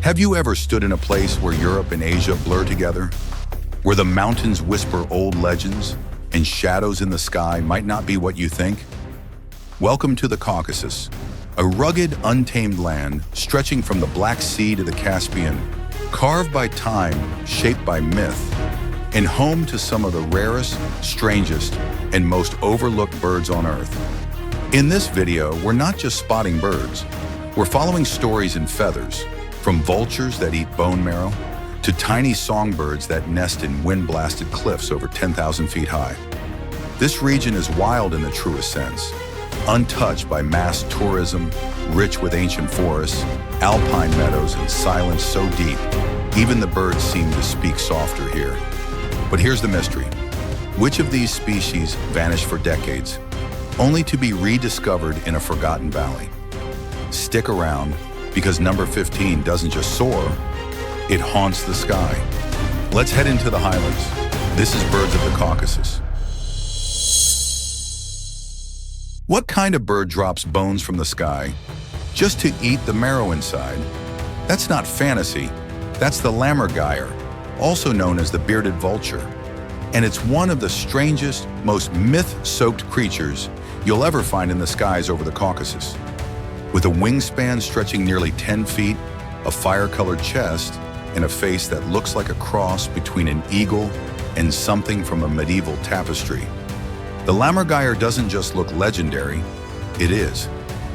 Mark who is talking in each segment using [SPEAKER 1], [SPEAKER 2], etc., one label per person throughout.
[SPEAKER 1] Have you ever stood in a place where Europe and Asia blur together? Where the mountains whisper old legends and shadows in the sky might not be what you think? Welcome to the Caucasus, a rugged, untamed land stretching from the Black Sea to the Caspian, carved by time, shaped by myth, and home to some of the rarest, strangest, and most overlooked birds on Earth. In this video, we're not just spotting birds, we're following stories in feathers, from vultures that eat bone marrow to tiny songbirds that nest in wind-blasted cliffs over 10,000 feet high. This region is wild in the truest sense, untouched by mass tourism, rich with ancient forests, alpine meadows, and silence so deep, even the birds seem to speak softer here. But here's the mystery. Which of these species vanished for decades, only to be rediscovered in a forgotten valley? Stick around, because number 15 doesn't just soar, it haunts the sky. Let's head into the highlands. This is Birds of the Caucasus. What kind of bird drops bones from the sky just to eat the marrow inside? That's not fantasy. That's the Lamar, also known as the bearded vulture. And it's one of the strangest, most myth-soaked creatures you'll ever find in the skies over the Caucasus. With a wingspan stretching nearly 10 feet, a fire-colored chest, and a face that looks like a cross between an eagle and something from a medieval tapestry. The Lamar doesn't just look legendary, it is.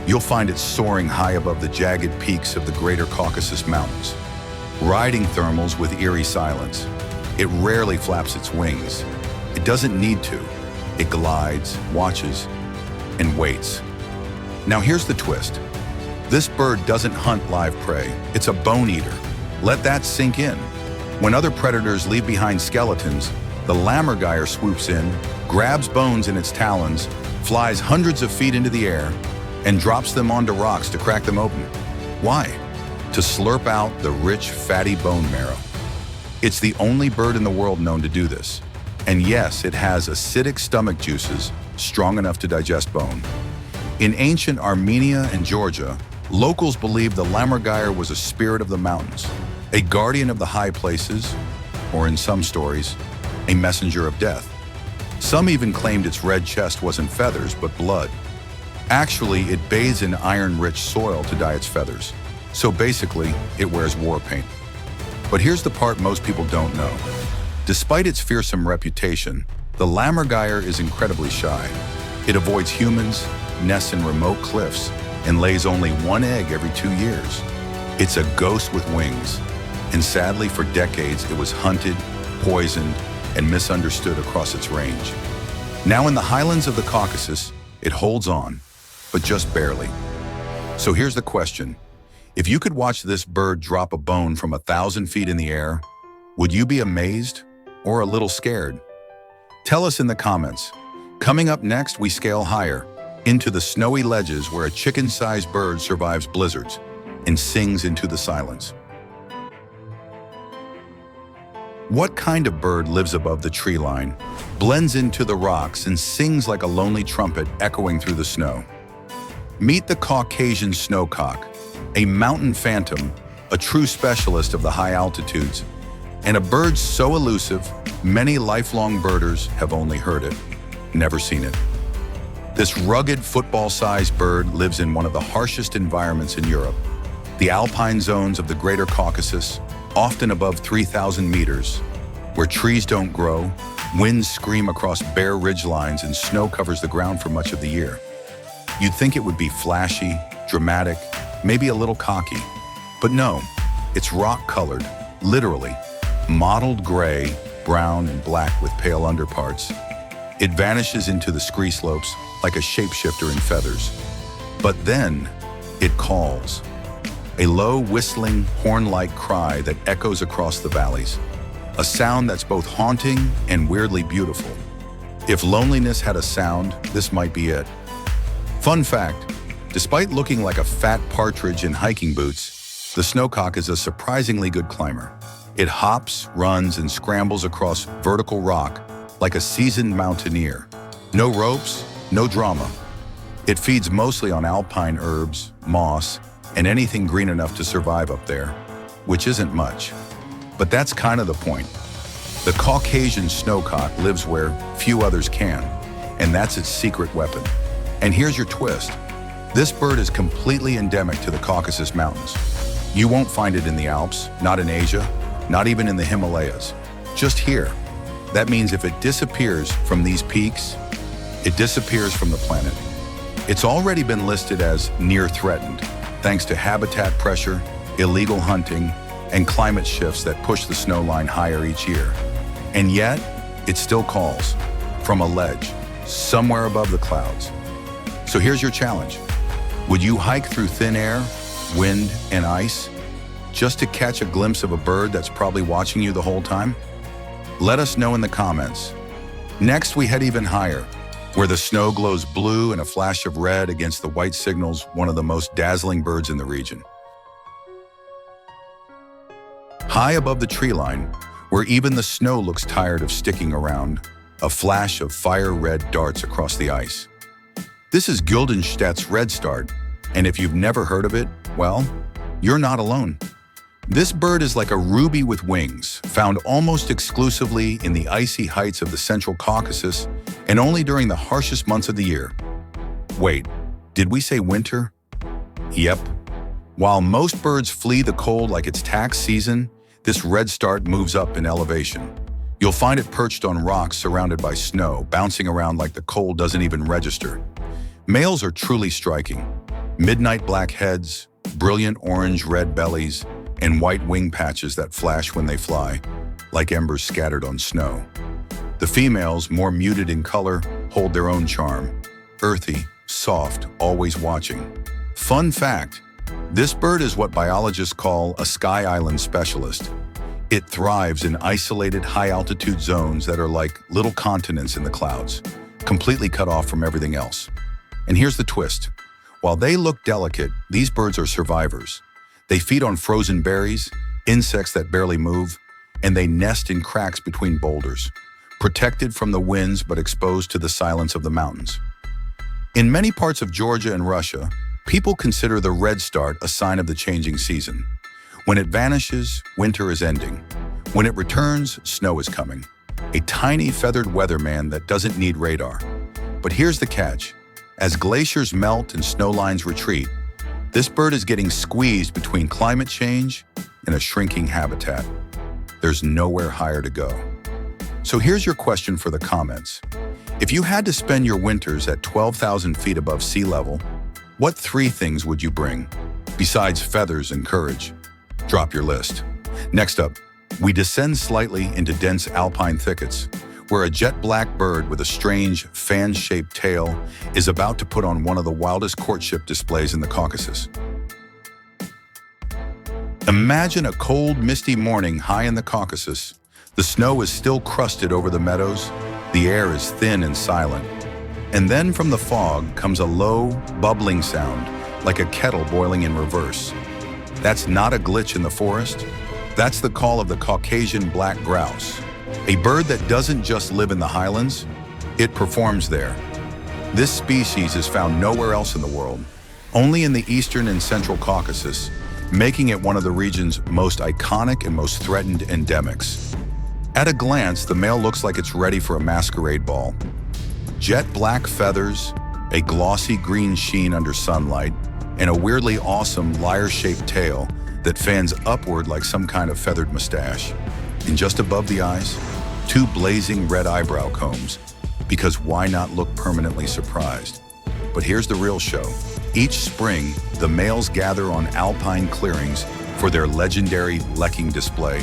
[SPEAKER 1] You'll find it soaring high above the jagged peaks of the greater Caucasus Mountains, riding thermals with eerie silence. It rarely flaps its wings. It doesn't need to. It glides, watches, and waits. Now here's the twist. This bird doesn't hunt live prey. It's a bone eater. Let that sink in. When other predators leave behind skeletons, the Lamar swoops in, grabs bones in its talons, flies hundreds of feet into the air, and drops them onto rocks to crack them open. Why? To slurp out the rich, fatty bone marrow. It's the only bird in the world known to do this. And yes, it has acidic stomach juices strong enough to digest bone. In ancient Armenia and Georgia, locals believed the Lamar was a spirit of the mountains, a guardian of the high places, or in some stories, a messenger of death. Some even claimed its red chest wasn't feathers, but blood. Actually, it bathes in iron-rich soil to dye its feathers. So basically, it wears war paint. But here's the part most people don't know. Despite its fearsome reputation, the Lamar is incredibly shy. It avoids humans, nests in remote cliffs, and lays only one egg every 2 years. It's a ghost with wings, and sadly for decades it was hunted, poisoned, and misunderstood across its range. Now in the highlands of the Caucasus, it holds on, but just barely. So here's the question. If you could watch this bird drop a bone from 1,000 feet in the air, would you be amazed or a little scared? Tell us in the comments. Coming up next, we scale higher, into the snowy ledges where a chicken-sized bird survives blizzards and sings into the silence. What kind of bird lives above the tree line, blends into the rocks, and sings like a lonely trumpet echoing through the snow? Meet the Caucasian Snowcock, a mountain phantom, a true specialist of the high altitudes, and a bird so elusive, many lifelong birders have only heard it, never seen it. This rugged, football-sized bird lives in one of the harshest environments in Europe, the alpine zones of the greater Caucasus, often above 3,000 meters, where trees don't grow, winds scream across bare ridgelines, and snow covers the ground for much of the year. You'd think it would be flashy, dramatic, maybe a little cocky. But no, it's rock-colored, literally, mottled gray, brown, and black with pale underparts. It vanishes into the scree slopes like a shapeshifter in feathers. But then, it calls. A low, whistling, horn-like cry that echoes across the valleys. A sound that's both haunting and weirdly beautiful. If loneliness had a sound, this might be it. Fun fact, despite looking like a fat partridge in hiking boots, the snowcock is a surprisingly good climber. It hops, runs, and scrambles across vertical rock like a seasoned mountaineer. No ropes, no drama. It feeds mostly on alpine herbs, moss, and anything green enough to survive up there. which isn't much. But that's kind of the point. The Caucasian Snowcock lives where few others can, and that's its secret weapon. And here's your twist. This bird is completely endemic to the Caucasus Mountains. You won't find it in the Alps, not in Asia, not even in the Himalayas. Just here. That means if it disappears from these peaks, it disappears from the planet. It's already been listed as near threatened, thanks to habitat pressure, illegal hunting, and climate shifts that push the snow line higher each year. And yet, it still calls from a ledge, somewhere above the clouds. So here's your challenge. Would you hike through thin air, wind, and ice just to catch a glimpse of a bird that's probably watching you the whole time? Let us know in the comments. Next, we head even higher, where the snow glows blue and a flash of red against the white signals one of the most dazzling birds in the region. High above the tree line, where even the snow looks tired of sticking around, a flash of fire-red darts across the ice. This is Georgian Redstart, and if you've never heard of it, well, you're not alone. This bird is like a ruby with wings, found almost exclusively in the icy heights of the central Caucasus and only during the harshest months of the year. Wait, did we say winter? Yep. While most birds flee the cold like it's tax season, this redstart moves up in elevation. You'll find it perched on rocks surrounded by snow, bouncing around like the cold doesn't even register. Males are truly striking. Midnight black heads, brilliant orange-red bellies, and white wing patches that flash when they fly, like embers scattered on snow. The females, more muted in color, hold their own charm. Earthy, soft, always watching. Fun fact, this bird is what biologists call a sky island specialist. It thrives in isolated high-altitude zones that are like little continents in the clouds, completely cut off from everything else. And here's the twist. While they look delicate, these birds are survivors. They feed on frozen berries, insects that barely move, and they nest in cracks between boulders, protected from the winds but exposed to the silence of the mountains. In many parts of Georgia and Russia, people consider the redstart a sign of the changing season. When it vanishes, winter is ending. When it returns, snow is coming. A tiny feathered weatherman that doesn't need radar. But here's the catch. As glaciers melt and snow lines retreat, this bird is getting squeezed between climate change and a shrinking habitat. There's nowhere higher to go. So here's your question for the comments. If you had to spend your winters at 12,000 feet above sea level, what 3 things would you bring, besides feathers and courage? Drop your list. Next up, we descend slightly into dense alpine thickets, where a jet black bird with a strange fan-shaped tail is about to put on one of the wildest courtship displays in the Caucasus. Imagine a cold, misty morning high in the Caucasus. The snow is still crusted over the meadows, the air is thin and silent, and then from the fog comes a low, bubbling sound, like a kettle boiling in reverse. That's not a glitch in the forest. That's the call of the Caucasian Black grouse, a bird that doesn't just live in the highlands, it performs there. This species is found nowhere else in the world, only in the eastern and central Caucasus, making it one of the region's most iconic and most threatened endemics. At a glance, the male looks like it's ready for a masquerade ball. Jet black feathers, a glossy green sheen under sunlight, and a weirdly awesome lyre-shaped tail that fans upward like some kind of feathered mustache. And just above the eyes, 2 blazing red eyebrow combs, because why not look permanently surprised? But here's the real show. Each spring, the males gather on alpine clearings for their legendary lekking display,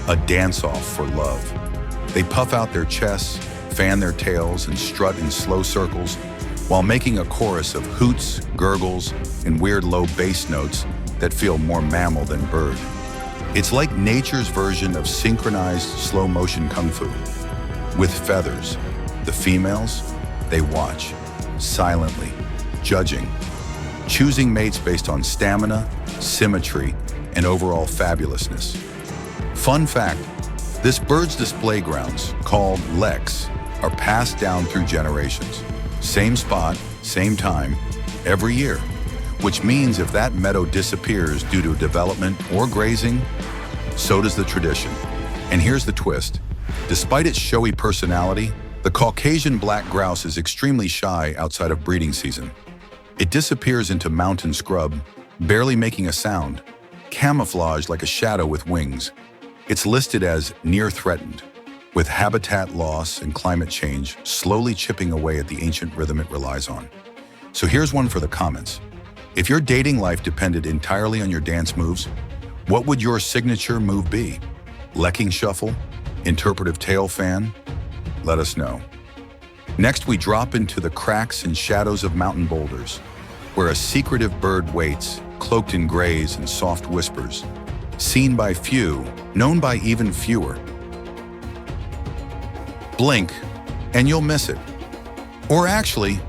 [SPEAKER 1] a dance-off for love. They puff out their chests, fan their tails, and strut in slow circles while making a chorus of hoots, gurgles, and weird low bass notes that feel more mammal than bird. It's like nature's version of synchronized slow-motion kung fu. With feathers, the females, they watch, silently, judging, choosing mates based on stamina, symmetry, and overall fabulousness. Fun fact, this bird's display grounds, called leks, are passed down through generations. Same spot, same time, every year. which means if that meadow disappears due to development or grazing, so does the tradition. And here's the twist. Despite its showy personality, the Caucasian black grouse is extremely shy outside of breeding season. It disappears into mountain scrub, barely making a sound, camouflaged like a shadow with wings. It's listed as near threatened, with habitat loss and climate change slowly chipping away at the ancient rhythm it relies on. So here's one for the comments. If your dating life depended entirely on your dance moves, what would your signature move be? Lecking shuffle? Interpretive tail fan? Let us know. Next, we drop into the cracks and shadows of mountain boulders, where a secretive bird waits, cloaked in grays and soft whispers, seen by few, known by even fewer. Blink, and you'll miss it. Or actually,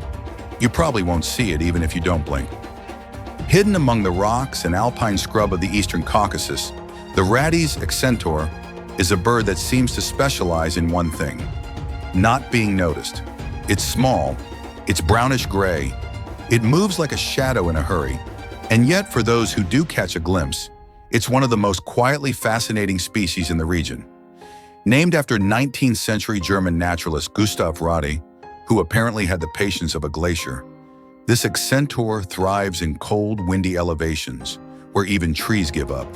[SPEAKER 1] you probably won't see it even if you don't blink. Hidden among the rocks and alpine scrub of the eastern Caucasus, the Ratay's accentor is a bird that seems to specialize in one thing: not being noticed. It's small, it's brownish-gray, it moves like a shadow in a hurry, and yet for those who do catch a glimpse, it's one of the most quietly fascinating species in the region. Named after 19th century German naturalist Gustav Ratay, who apparently had the patience of a glacier, this accentor thrives in cold, windy elevations where even trees give up.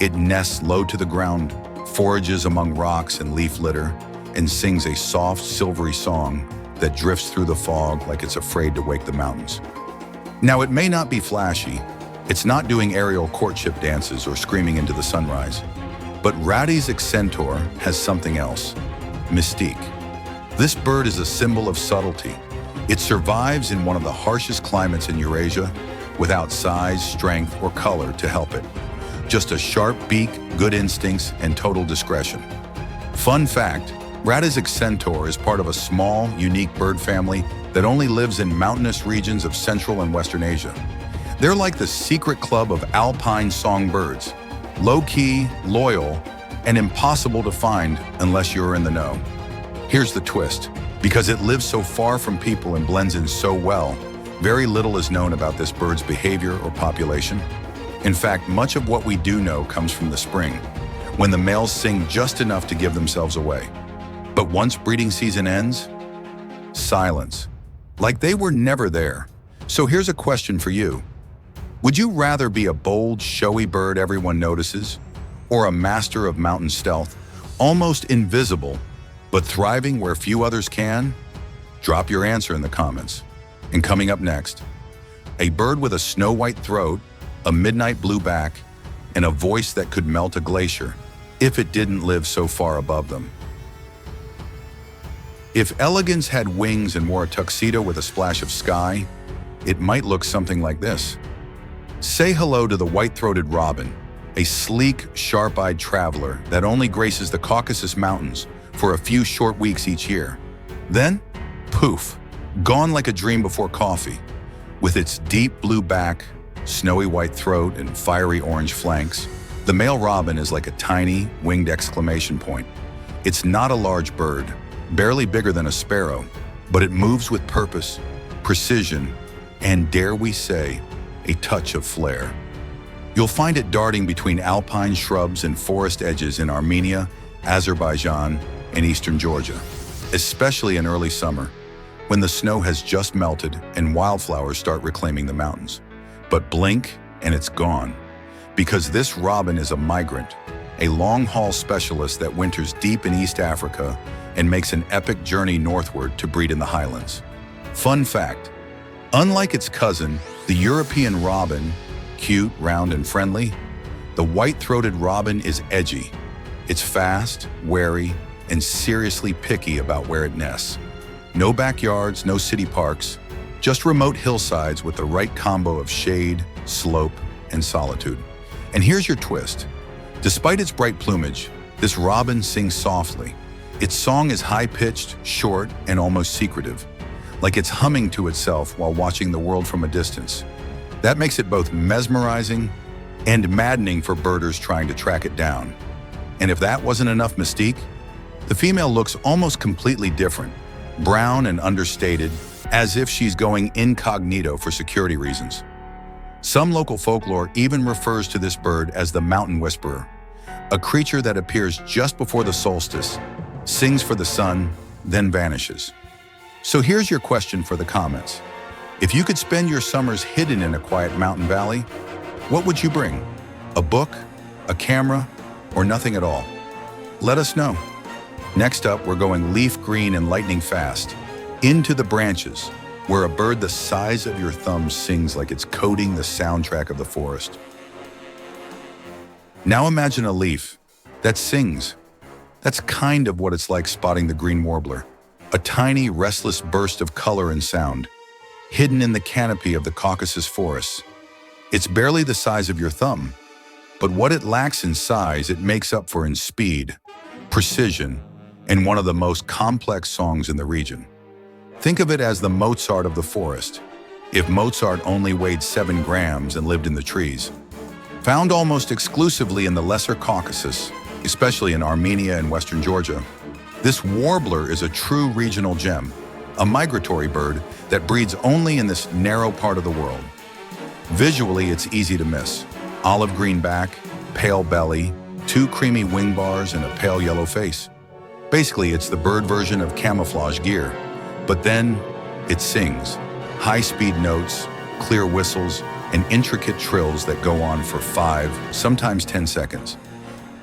[SPEAKER 1] It nests low to the ground, forages among rocks and leaf litter, and sings a soft, silvery song that drifts through the fog like it's afraid to wake the mountains. Now, it may not be flashy, it's not doing aerial courtship dances or screaming into the sunrise, but Ratay's accentor has something else: mystique. This bird is a symbol of subtlety. It survives in one of the harshest climates in Eurasia without size, strength, or color to help it. Just a sharp beak, good instincts, and total discretion. Fun fact, Ratay's accentor is part of a small, unique bird family that only lives in mountainous regions of Central and Western Asia. They're like the secret club of alpine songbirds, low-key, loyal, and impossible to find unless you're in the know. Here's the twist. Because it lives so far from people and blends in so well, very little is known about this bird's behavior or population. In fact, much of what we do know comes from the spring, when the males sing just enough to give themselves away. But once breeding season ends, silence. Like they were never there. So here's a question for you. Would you rather be a bold, showy bird everyone notices, or a master of mountain stealth, almost invisible, but thriving where few others can? Drop your answer in the comments. And coming up next, a bird with a snow-white throat, a midnight blue back, and a voice that could melt a glacier if it didn't live so far above them. If elegance had wings and wore a tuxedo with a splash of sky, it might look something like this. Say hello to the white-throated robin, a sleek, sharp-eyed traveler that only graces the Caucasus Mountains for a few short weeks each year. Then, poof, gone like a dream before coffee. With its deep blue back, snowy white throat, and fiery orange flanks, the male robin is like a tiny, winged exclamation point. It's not a large bird, barely bigger than a sparrow, but it moves with purpose, precision, and dare we say, a touch of flair. You'll find it darting between alpine shrubs and forest edges in Armenia, Azerbaijan, and eastern Georgia, especially in early summer, when the snow has just melted and wildflowers start reclaiming the mountains. But blink and it's gone, because this robin is a migrant, a long-haul specialist that winters deep in East Africa and makes an epic journey northward to breed in the highlands. Fun fact, unlike its cousin, the European robin, cute, round, and friendly, the white-throated robin is edgy. It's fast, wary, and seriously picky about where it nests. No backyards, no city parks, just remote hillsides with the right combo of shade, slope, and solitude. And here's your twist. Despite its bright plumage, this robin sings softly. Its song is high-pitched, short, and almost secretive, like it's humming to itself while watching the world from a distance. That makes it both mesmerizing and maddening for birders trying to track it down. And if that wasn't enough mystique, the female looks almost completely different, brown and understated, as if she's going incognito for security reasons. Some local folklore even refers to this bird as the mountain whisperer, a creature that appears just before the solstice, sings for the sun, then vanishes. So here's your question for the comments. If you could spend your summers hidden in a quiet mountain valley, what would you bring? A book, a camera, or nothing at all? Let us know. Next up, we're going leaf green and lightning fast, into the branches, where a bird the size of your thumb sings like it's coding the soundtrack of the forest. Now imagine a leaf that sings. That's kind of what it's like spotting the Green Warbler, a tiny, restless burst of color and sound, hidden in the canopy of the Caucasus forests. It's barely the size of your thumb, but what it lacks in size, it makes up for in speed, precision, and one of the most complex songs in the region. Think of it as the Mozart of the forest, if Mozart only weighed 7 grams and lived in the trees. Found almost exclusively in the Lesser Caucasus, especially in Armenia and western Georgia, this warbler is a true regional gem, a migratory bird that breeds only in this narrow part of the world. Visually, it's easy to miss. Olive green back, pale belly, 2 creamy wing bars, and a pale yellow face. Basically, it's the bird version of camouflage gear. But then, it sings. High-speed notes, clear whistles, and intricate trills that go on for 5, sometimes 10 seconds.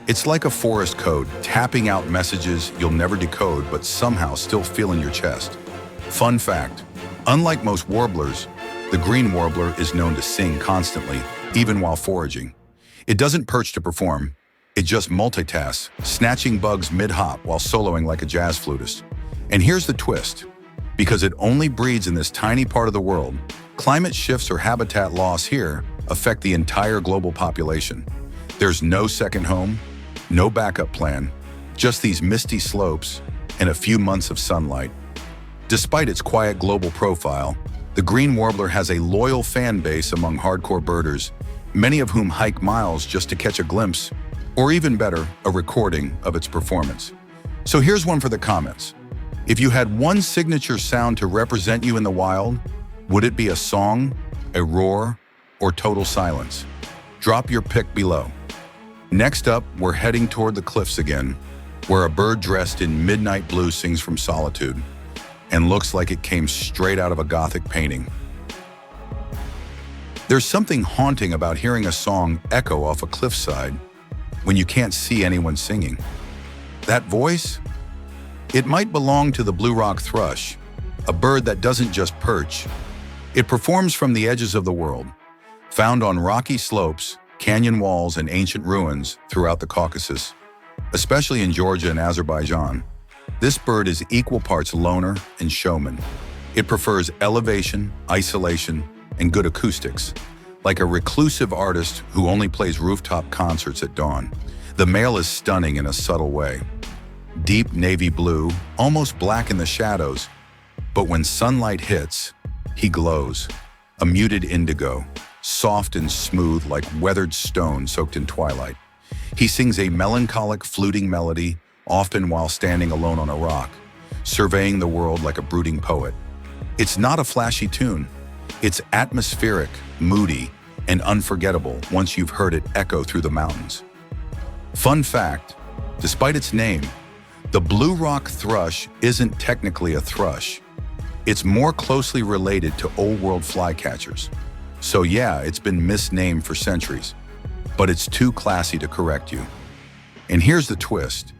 [SPEAKER 1] It's like a forest code, tapping out messages you'll never decode but somehow still feel in your chest. Fun fact, unlike most warblers, the Green Warbler is known to sing constantly, even while foraging. It doesn't perch to perform, it just multitasks, snatching bugs mid-hop while soloing like a jazz flutist. And here's the twist. Because it only breeds in this tiny part of the world, climate shifts or habitat loss here affect the entire global population. There's no second home, no backup plan, just these misty slopes and a few months of sunlight. Despite its quiet global profile, the Green Warbler has a loyal fan base among hardcore birders, many of whom hike miles just to catch a glimpse, or even better, a recording of its performance. So here's one for the comments. If you had one signature sound to represent you in the wild, would it be a song, a roar, or total silence? Drop your pick below. Next up, we're heading toward the cliffs again, where a bird dressed in midnight blue sings from solitude and looks like it came straight out of a Gothic painting. There's something haunting about hearing a song echo off a cliffside when you can't see anyone singing. That voice? It might belong to the blue rock thrush, a bird that doesn't just perch. It performs from the edges of the world, found on rocky slopes, canyon walls, and ancient ruins throughout the Caucasus, especially in Georgia and Azerbaijan. This bird is equal parts loner and showman. It prefers elevation, isolation, and good acoustics, like a reclusive artist who only plays rooftop concerts at dawn. The male is stunning in a subtle way. Deep navy blue, almost black in the shadows, but when sunlight hits, he glows. A muted indigo, soft and smooth like weathered stone soaked in twilight. He sings a melancholic fluting melody, often while standing alone on a rock, surveying the world like a brooding poet. It's not a flashy tune. It's atmospheric, moody, and unforgettable once you've heard it echo through the mountains. Fun fact, despite its name, the blue rock thrush isn't technically a thrush. It's more closely related to old world flycatchers. So yeah, it's been misnamed for centuries, but it's too classy to correct you. And here's the twist.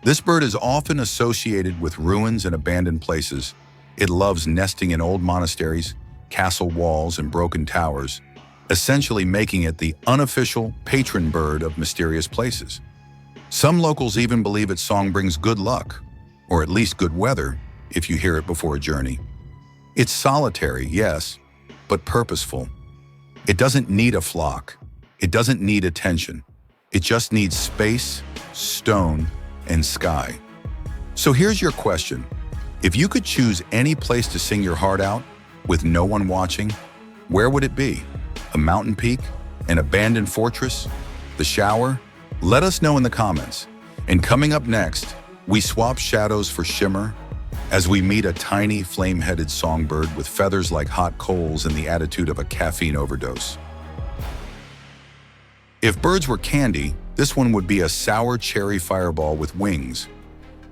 [SPEAKER 1] This bird is often associated with ruins and abandoned places. It loves nesting in old monasteries, castle walls, and broken towers, essentially making it the unofficial patron bird of mysterious places. Some locals even believe its song brings good luck, or at least good weather, if you hear it before a journey. It's solitary, yes, but purposeful. It doesn't need a flock. It doesn't need attention. It just needs space, stone, and sky. So here's your question. If you could choose any place to sing your heart out with no one watching, where would it be? A mountain peak? An abandoned fortress? The shower? Let us know in the comments. And coming up next, we swap shadows for shimmer as we meet a tiny flame-headed songbird with feathers like hot coals and the attitude of a caffeine overdose. If birds were candy, this one would be a sour cherry fireball with wings.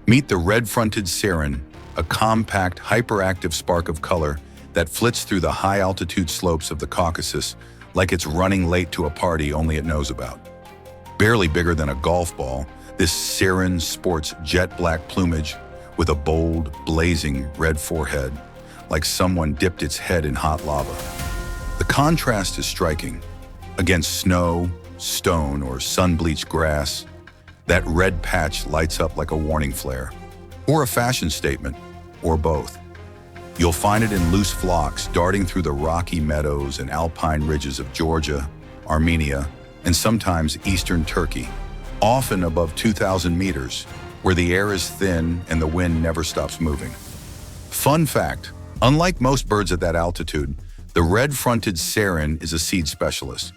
[SPEAKER 1] Meet the Red Fronted Sarin, a compact, hyperactive spark of color that flits through the high-altitude slopes of the Caucasus like it's running late to a party only it knows about. Barely bigger than a golf ball, this sarin sports jet black plumage with a bold, blazing red forehead, like someone dipped its head in hot lava. The contrast is striking. Against snow, stone, or sun-bleached grass, that red patch lights up like a warning flare, or a fashion statement, or both. You'll find it in loose flocks darting through the rocky meadows and alpine ridges of Georgia, Armenia, and sometimes eastern Turkey, often above 2,000 meters, where the air is thin and the wind never stops moving. Fun fact, unlike most birds at that altitude, the red-fronted sarin is a seed specialist.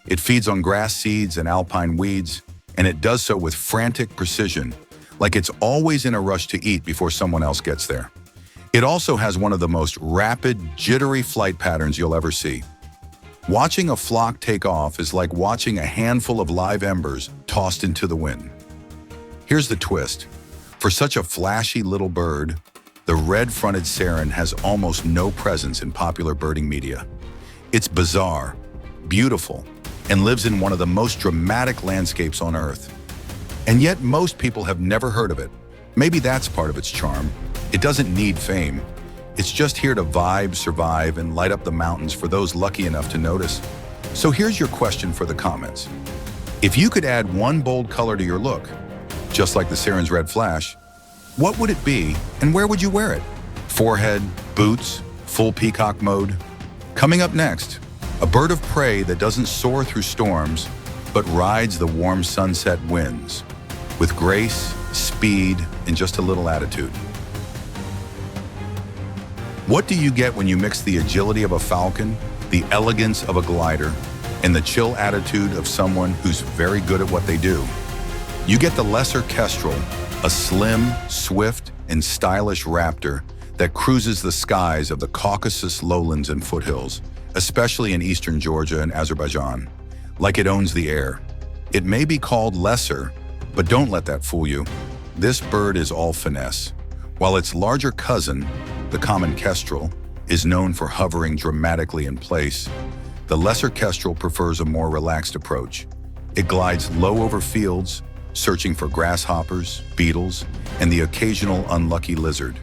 [SPEAKER 1] It feeds on grass seeds and alpine weeds, and it does so with frantic precision, like it's always in a rush to eat before someone else gets there. It also has one of the most rapid, jittery flight patterns you'll ever see. Watching a flock take off is like watching a handful of live embers tossed into the wind. Here's the twist. For such a flashy little bird, the red-fronted sarin has almost no presence in popular birding media. It's bizarre, beautiful, and lives in one of the most dramatic landscapes on Earth. And yet most people have never heard of it. Maybe that's part of its charm. It doesn't need fame. It's just here to vibe, survive, and light up the mountains for those lucky enough to notice. So here's your question for the comments. If you could add one bold color to your look, just like the sarin's red flash, what would it be and where would you wear it? Forehead, boots, full peacock mode? Coming up next, a bird of prey that doesn't soar through storms, but rides the warm sunset winds with grace, speed, and just a little attitude. What do you get when you mix the agility of a falcon, the elegance of a glider, and the chill attitude of someone who's very good at what they do? You get the lesser kestrel, a slim, swift, and stylish raptor that cruises the skies of the Caucasus lowlands and foothills, especially in eastern Georgia and Azerbaijan, like it owns the air. It may be called lesser, but don't let that fool you. This bird is all finesse. While its larger cousin, the common kestrel, is known for hovering dramatically in place, the lesser kestrel prefers a more relaxed approach. It glides low over fields, searching for grasshoppers, beetles, and the occasional unlucky lizard.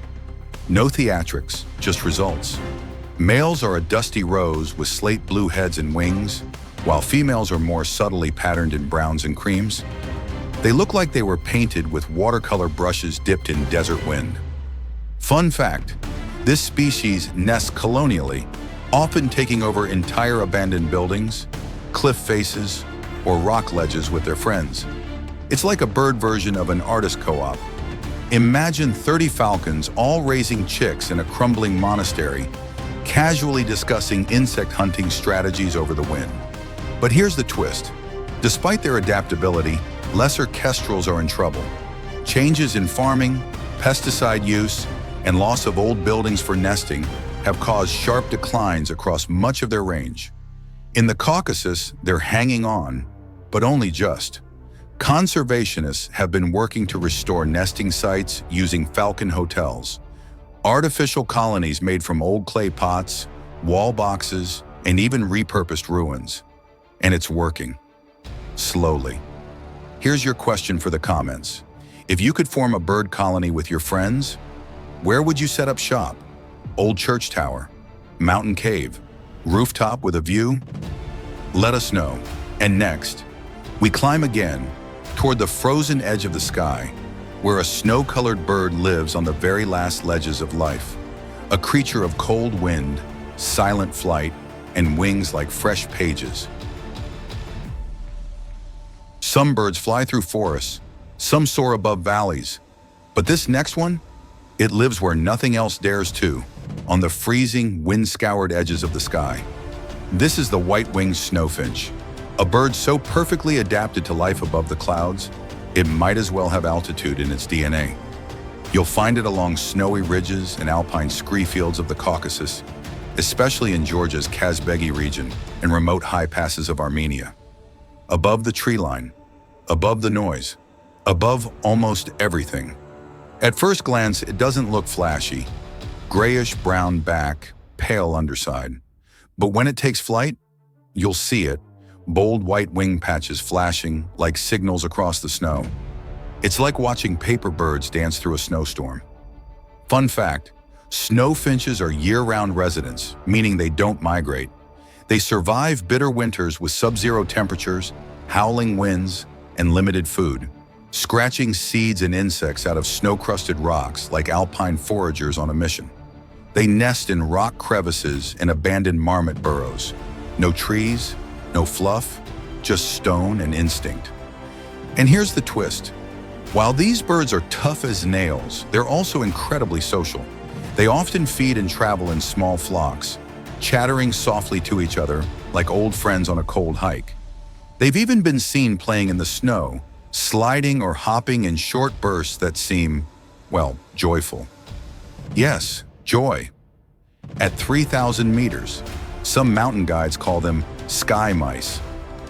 [SPEAKER 1] No theatrics, just results. Males are a dusty rose with slate blue heads and wings, while females are more subtly patterned in browns and creams. They look like they were painted with watercolor brushes dipped in desert wind. Fun fact, this species nests colonially, often taking over entire abandoned buildings, cliff faces, or rock ledges with their friends. It's like a bird version of an artist co-op. Imagine 30 falcons all raising chicks in a crumbling monastery, casually discussing insect hunting strategies over the wind. But here's the twist. Despite their adaptability, lesser kestrels are in trouble. Changes in farming, pesticide use, and loss of old buildings for nesting have caused sharp declines across much of their range. In the Caucasus, they're hanging on, but only just. Conservationists have been working to restore nesting sites using falcon hotels, artificial colonies made from old clay pots, wall boxes, and even repurposed ruins. And it's working. Slowly. Here's your question for the comments. If you could form a bird colony with your friends, where would you set up shop? Old church tower, mountain cave, rooftop with a view? Let us know. And next, we climb again toward the frozen edge of the sky, where a snow-colored bird lives on the very last ledges of life, a creature of cold wind, silent flight, and wings like fresh pages. Some birds fly through forests, some soar above valleys, but this next one, it lives where nothing else dares to, on the freezing, wind-scoured edges of the sky. This is the white-winged snowfinch, a bird so perfectly adapted to life above the clouds, it might as well have altitude in its DNA. You'll find it along snowy ridges and alpine scree fields of the Caucasus, especially in Georgia's Kazbegi region and remote high passes of Armenia. above the tree line, above the noise, above almost everything. At first glance, it doesn't look flashy. Grayish-brown back, pale underside. But when it takes flight, you'll see it, bold white wing patches flashing like signals across the snow. It's like watching paper birds dance through a snowstorm. Fun fact, snowfinches are year-round residents, meaning they don't migrate. They survive bitter winters with sub-zero temperatures, howling winds, and limited food, scratching seeds and insects out of snow-crusted rocks like alpine foragers on a mission. They nest in rock crevices and abandoned marmot burrows. No trees, no fluff, just stone and instinct. And here's the twist. While these birds are tough as nails, they're also incredibly social. They often feed and travel in small flocks, chattering softly to each other like old friends on a cold hike. They've even been seen playing in the snow, sliding or hopping in short bursts that seem, well, joyful. Yes, joy. At 3,000 meters, some mountain guides call them sky mice.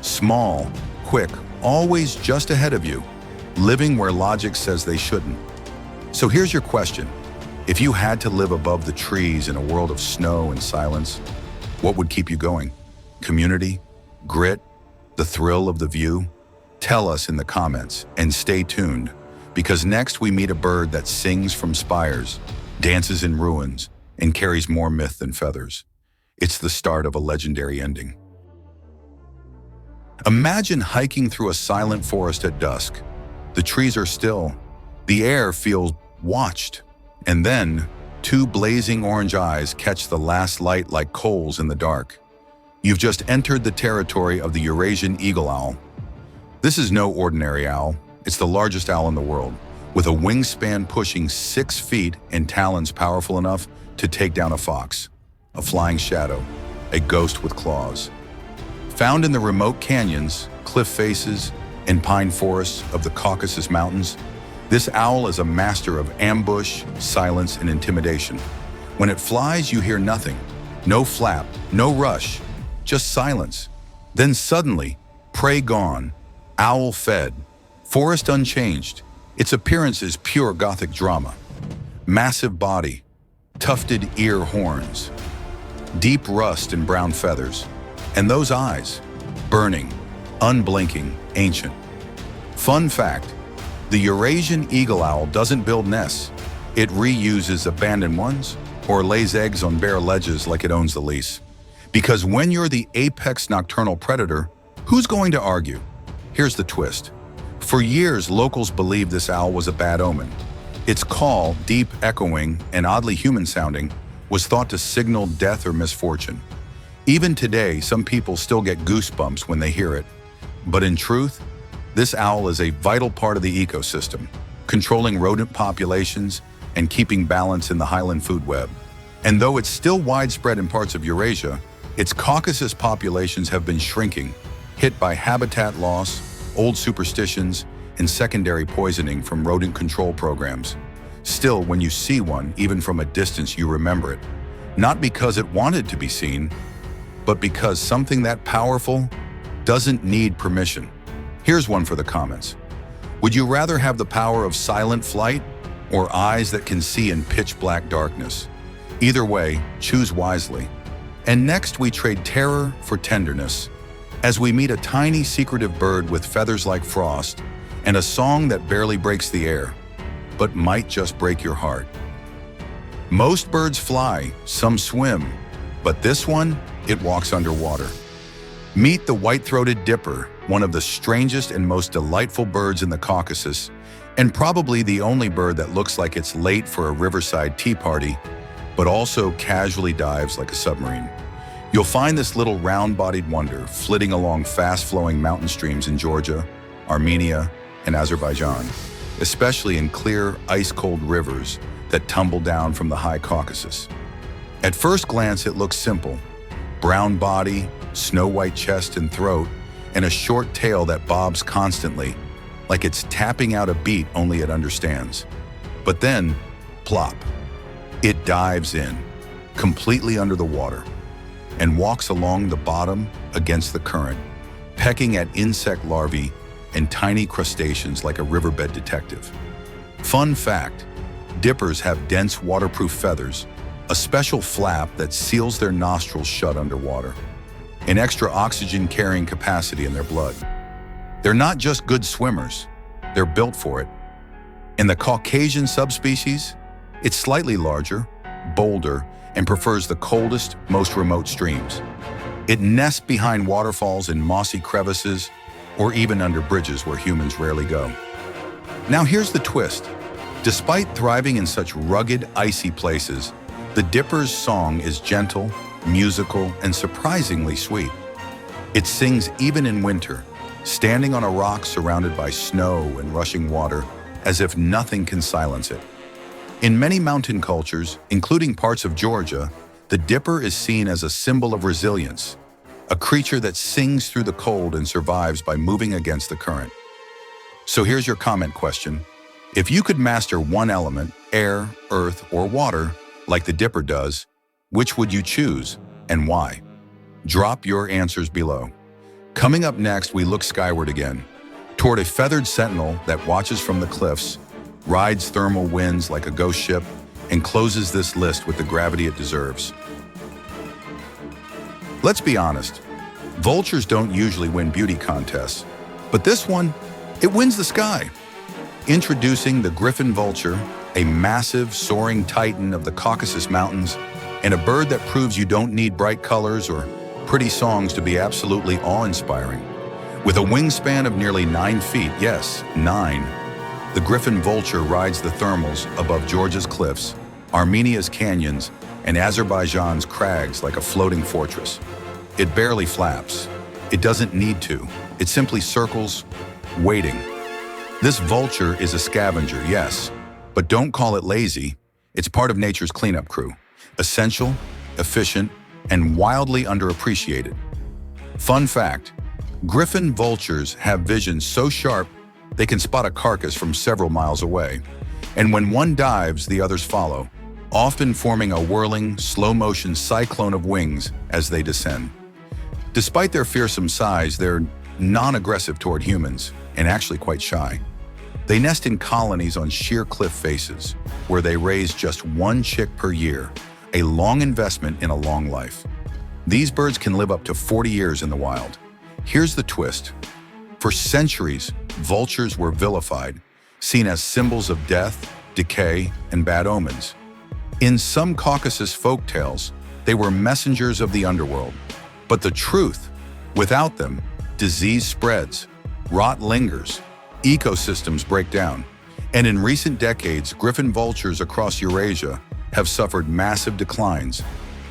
[SPEAKER 1] Small, quick, always just ahead of you, living where logic says they shouldn't. So here's your question. If you had to live above the trees in a world of snow and silence, what would keep you going? Community? Grit? The thrill of the view? Tell us in the comments and stay tuned, because next we meet a bird that sings from spires, dances in ruins, and carries more myth than feathers. It's the start of a legendary ending. Imagine hiking through a silent forest at dusk. The trees are still. The air feels watched. And then, two blazing orange eyes catch the last light like coals in the dark. You've just entered the territory of the Eurasian Eagle Owl. This is no ordinary owl. It's the largest owl in the world, with a wingspan pushing 6 feet and talons powerful enough to take down a fox, a flying shadow, a ghost with claws. Found in the remote canyons, cliff faces, and pine forests of the Caucasus Mountains, this owl is a master of ambush, silence, and intimidation. When it flies, you hear nothing. No flap, no rush, just silence. Then suddenly, prey gone, owl fed, forest unchanged. Its appearance is pure Gothic drama. Massive body, tufted ear horns, deep rust and brown feathers, and those eyes, burning, unblinking, ancient. Fun fact, the Eurasian Eagle Owl doesn't build nests. It reuses abandoned ones or lays eggs on bare ledges like it owns the lease. Because when you're the apex nocturnal predator, who's going to argue? Here's the twist. For years, locals believed this owl was a bad omen. Its call, deep, echoing, and oddly human-sounding, was thought to signal death or misfortune. Even today, some people still get goosebumps when they hear it. But in truth, this owl is a vital part of the ecosystem, controlling rodent populations and keeping balance in the highland food web. And though it's still widespread in parts of Eurasia, its Caucasus populations have been shrinking, hit by habitat loss, old superstitions, and secondary poisoning from rodent control programs. Still, when you see one, even from a distance, you remember it. Not because it wanted to be seen, but because something that powerful doesn't need permission. Here's one for the comments. Would you rather have the power of silent flight or eyes that can see in pitch black darkness? Either way, choose wisely. And next we trade terror for tenderness, as we meet a tiny secretive bird with feathers like frost and a song that barely breaks the air, but might just break your heart. Most birds fly, some swim, but this one, it walks underwater. Meet the Whitethroatated Dipper, one of the strangest and most delightful birds in the Caucasus, and probably the only bird that looks like it's late for a riverside tea party, but also casually dives like a submarine. You'll find this little round-bodied wonder flitting along fast-flowing mountain streams in Georgia, Armenia, and Azerbaijan, especially in clear, ice-cold rivers that tumble down from the high Caucasus. At first glance, it looks simple. Brown body, snow-white chest and throat, and a short tail that bobs constantly, like it's tapping out a beat only it understands. But then, plop, it dives in, completely under the water, and walks along the bottom against the current, pecking at insect larvae and tiny crustaceans like a riverbed detective. Fun fact, dippers have dense waterproof feathers, a special flap that seals their nostrils shut underwater, and extra oxygen-carrying capacity in their blood. They're not just good swimmers, they're built for it. In the Caucasian subspecies, it's slightly larger, bolder, and prefers the coldest, most remote streams. It nests behind waterfalls in mossy crevices or even under bridges where humans rarely go. Now here's the twist. Despite thriving in such rugged, icy places, the dipper's song is gentle, musical, and surprisingly sweet. It sings even in winter, standing on a rock surrounded by snow and rushing water, as if nothing can silence it. In many mountain cultures, including parts of Georgia, the dipper is seen as a symbol of resilience, a creature that sings through the cold and survives by moving against the current. So here's your comment question. If you could master one element, air, earth, or water, like the dipper does, which would you choose and why? Drop your answers below. Coming up next, we look skyward again, toward a feathered sentinel that watches from the cliffs, rides thermal winds like a ghost ship, and closes this list with the gravity it deserves. Let's be honest, vultures don't usually win beauty contests, but this one, it wins the sky. Introducing the Griffin Vulture, a massive, soaring titan of the Caucasus Mountains, and a bird that proves you don't need bright colors or pretty songs to be absolutely awe-inspiring. With a wingspan of nearly 9 feet, yes, 9, the Griffin Vulture rides the thermals above Georgia's cliffs, Armenia's canyons, and Azerbaijan's crags like a floating fortress. It barely flaps. It doesn't need to. It simply circles, waiting. This vulture is a scavenger, yes, but don't call it lazy. It's part of nature's cleanup crew. Essential, efficient, and wildly underappreciated. Fun fact, Griffin vultures have vision so sharp they can spot a carcass from several miles away. And when one dives, the others follow, often forming a whirling, slow-motion cyclone of wings as they descend. Despite their fearsome size, they're non-aggressive toward humans and actually quite shy. They nest in colonies on sheer cliff faces, where they raise just one chick per year, a long investment in a long life. These birds can live up to 40 years in the wild. Here's the twist. For centuries, vultures were vilified, seen as symbols of death, decay, and bad omens. In some Caucasus folktales, they were messengers of the underworld. But the truth, without them, disease spreads, rot lingers, ecosystems break down. And in recent decades, griffin vultures across Eurasia have suffered massive declines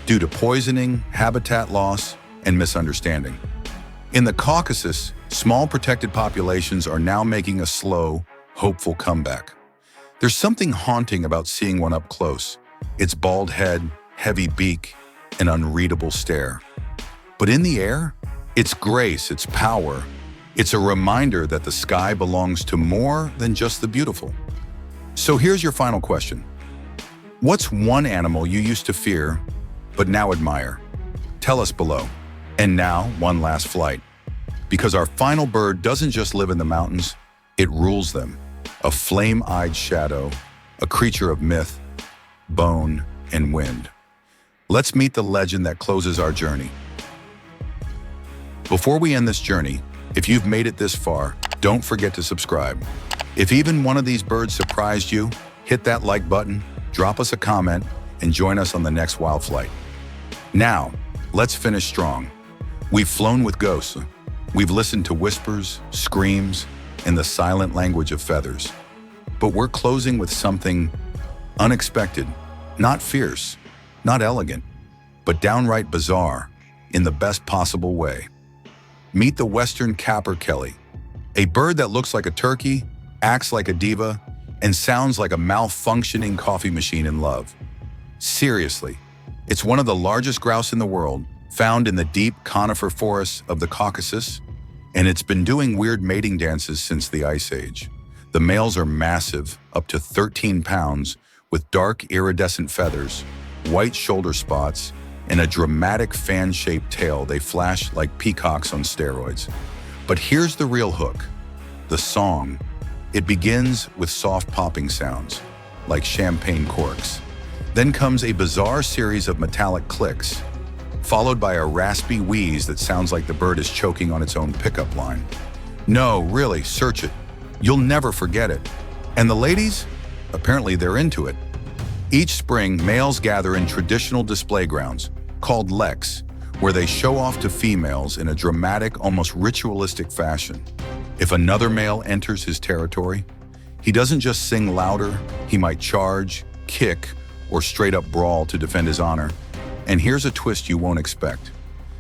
[SPEAKER 1] due to poisoning, habitat loss, and misunderstanding. In the Caucasus, small protected populations are now making a slow, hopeful comeback. There's something haunting about seeing one up close. Its bald head, heavy beak, and unreadable stare. But in the air, its grace, its power, it's a reminder that the sky belongs to more than just the beautiful. So here's your final question. What's one animal you used to fear, but now admire? Tell us below. And now, one last flight. Because our final bird doesn't just live in the mountains, it rules them. A flame-eyed shadow, a creature of myth, bone, and wind. Let's meet the legend that closes our journey. Before we end this journey, if you've made it this far, don't forget to subscribe. If even one of these birds surprised you, hit that like button, drop us a comment, and join us on the next wild flight. Now, let's finish strong. We've flown with ghosts. We've listened to whispers, screams, and the silent language of feathers. But we're closing with something unexpected, not fierce, not elegant, but downright bizarre in the best possible way. Meet the western capercaillie, a bird that looks like a turkey, acts like a diva, and sounds like a malfunctioning coffee machine in love. Seriously, it's one of the largest grouse in the world, found in the deep conifer forests of the Caucasus, and it's been doing weird mating dances since the Ice Age. The males are massive, up to 13 pounds, with dark iridescent feathers, white shoulder spots, and a dramatic fan-shaped tail. They flash like peacocks on steroids. But here's the real hook, the song. It begins with soft popping sounds, like champagne corks. Then comes a bizarre series of metallic clicks, followed by a raspy wheeze that sounds like the bird is choking on its own pickup line. No, really, search it. You'll never forget it. And the ladies? Apparently they're into it. Each spring, males gather in traditional display grounds, called leks, where they show off to females in a dramatic, almost ritualistic fashion. If another male enters his territory, he doesn't just sing louder, he might charge, kick, or straight up brawl to defend his honor. And here's a twist you won't expect.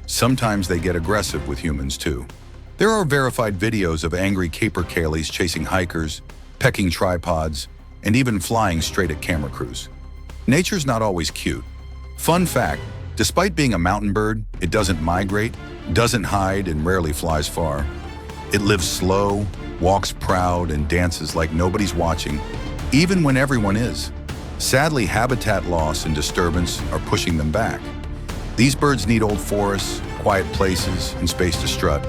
[SPEAKER 1] Sometimes they get aggressive with humans too. There are verified videos of angry capercaillies chasing hikers, pecking tripods, and even flying straight at camera crews. Nature's not always cute. Fun fact, despite being a mountain bird, it doesn't migrate, doesn't hide, and rarely flies far. It lives slow, walks proud, and dances like nobody's watching, even when everyone is. Sadly, habitat loss and disturbance are pushing them back. These birds need old forests, quiet places, and space to strut.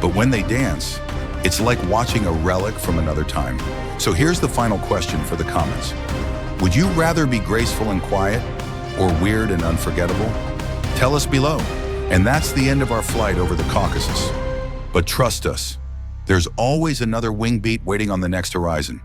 [SPEAKER 1] But when they dance, it's like watching a relic from another time. So here's the final question for the comments. Would you rather be graceful and quiet, or weird and unforgettable? Tell us below. And that's the end of our flight over the Caucasus. But trust us, there's always another wing beat waiting on the next horizon.